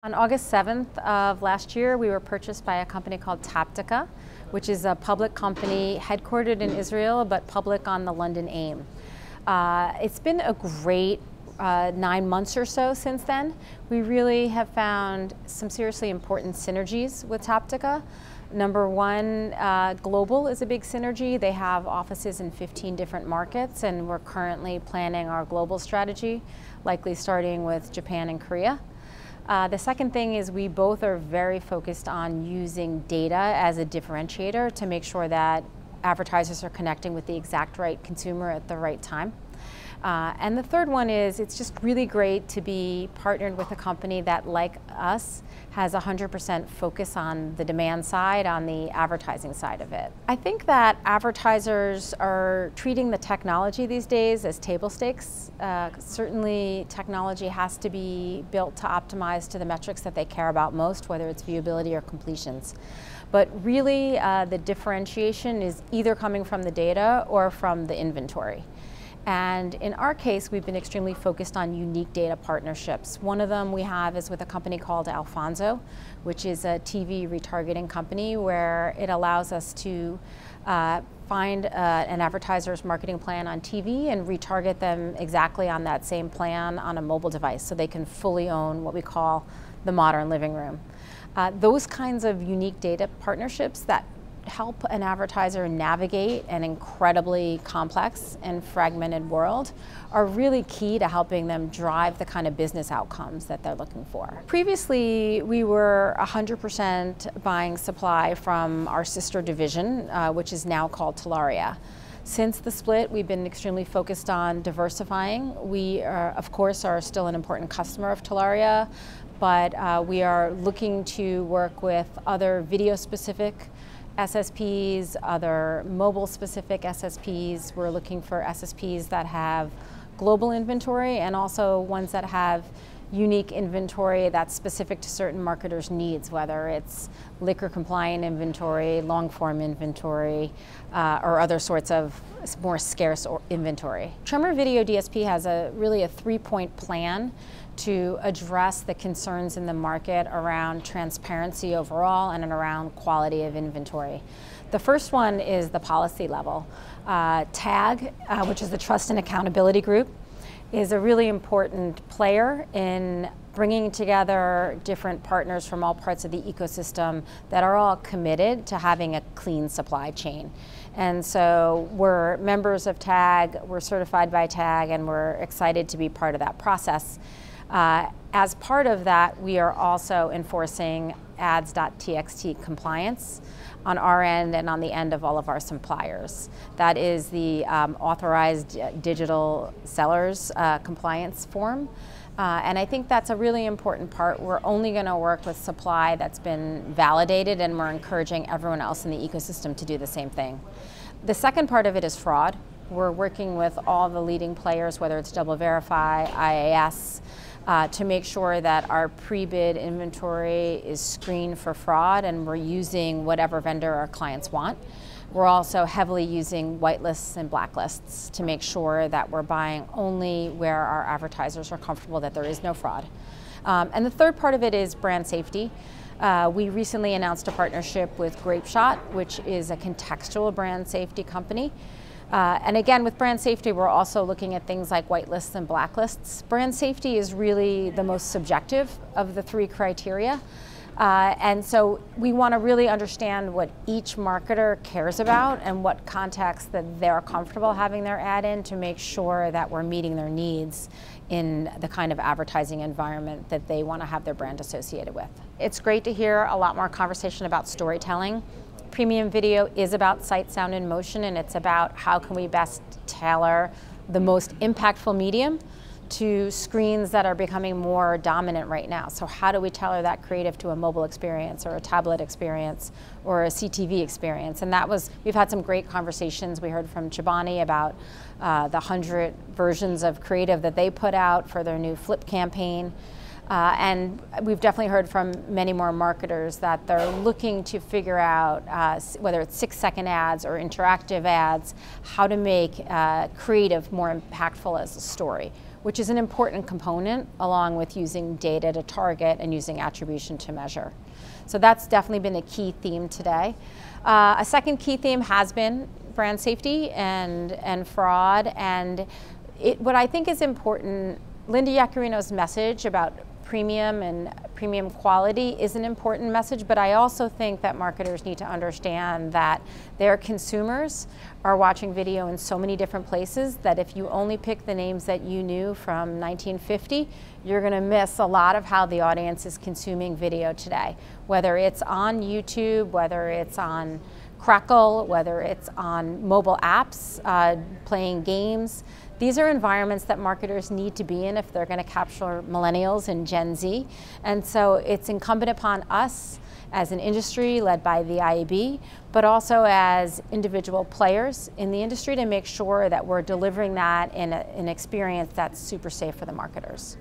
On August 7th of last year, we were purchased by a company called Taptica, which is a public company headquartered in Israel, but public on the London AIM. It's been a great 9 months or so since then. We really have found some seriously important synergies with Taptica. Number one, global is a big synergy. They have offices in 15 different markets, and we're currently planning our global strategy, likely starting with Japan and Korea. The second thing is we both are very focused on using data as a differentiator to make sure that advertisers are connecting with the exact right consumer at the right time. And the third one is it's just really great to be partnered with a company that, like us, has 100% focus on the demand side, on the advertising side of it. I think that advertisers are treating the technology these days as table stakes. Certainly technology has to be built to optimize to the metrics that they care about most, whether it's viewability or completions. But really the differentiation is either coming from the data or from the inventory. And in our case, we've been extremely focused on unique data partnerships. One of them we have is with a company called Alfonso, which is a TV retargeting company where it allows us to find an advertiser's marketing plan on TV and retarget them exactly on that same plan on a mobile device, so they can fully own what we call the modern living room. Those kinds of unique data partnerships that help an advertiser navigate an incredibly complex and fragmented world are really key to helping them drive the kind of business outcomes that they're looking for. Previously, we were 100% buying supply from our sister division, which is now called Telaria. Since the split, we've been extremely focused on diversifying. We, of course, are still an important customer of Telaria, but we are looking to work with other video-specific SSPs, other mobile-specific SSPs. We're looking for SSPs that have global inventory and also ones that have unique inventory that's specific to certain marketers' needs, whether it's liquor-compliant inventory, long-form inventory, or other sorts of more scarce inventory. Tremor Video DSP has really a 3-point plan to address the concerns in the market around transparency overall and around quality of inventory. The first one is the policy level. TAG, which is the Trust and Accountability Group, is a really important player in bringing together different partners from all parts of the ecosystem that are all committed to having a clean supply chain. And so we're members of TAG, we're certified by TAG, and we're excited to be part of that process. As part of that, we are also enforcing ads.txt compliance on our end and on the end of all of our suppliers. That is the authorized digital sellers compliance form. And I think that's a really important part. We're only going to work with supply that's been validated, and we're encouraging everyone else in the ecosystem to do the same thing. The second part of it is fraud. We're working with all the leading players, whether it's DoubleVerify, IAS, to make sure that our pre-bid inventory is screened for fraud, and we're using whatever vendor our clients want. We're also heavily using whitelists and blacklists to make sure that we're buying only where our advertisers are comfortable that there is no fraud. And the third part of it is brand safety. We recently announced a partnership with Grapeshot, which is a contextual brand safety company. And again, with brand safety, we're also looking at things like whitelists and blacklists. Brand safety is really the most subjective of the 3 criteria. And so we want to really understand what each marketer cares about and what context that they're comfortable having their ad in to make sure that we're meeting their needs in the kind of advertising environment that they want to have their brand associated with. It's great to hear a lot more conversation about storytelling. Premium video is about sight, sound, and motion, and it's about how can we best tailor the most impactful medium to screens that are becoming more dominant right now. So how do we tailor that creative to a mobile experience or a tablet experience or a CTV experience? And we've had some great conversations. We heard from Chobani about the 100 versions of creative that they put out for their new Flip campaign. And we've definitely heard from many more marketers that they're looking to figure out, whether it's 6-second ads or interactive ads, how to make creative more impactful as a story. which is an important component along with using data to target and using attribution to measure. So that's definitely been a key theme today. A second key theme has been brand safety and fraud. And what I think is important, Linda Yaccarino's message about premium and premium quality is an important message, but I also think that marketers need to understand that their consumers are watching video in so many different places that if you only pick the names that you knew from 1950, you're going to miss a lot of how the audience is consuming video today. Whether it's on YouTube, whether it's on Crackle, whether it's on mobile apps, playing games. These are environments that marketers need to be in if they're going to capture millennials and Gen Z. And so it's incumbent upon us as an industry led by the IAB, but also as individual players in the industry to make sure that we're delivering that in an experience that's super safe for the marketers.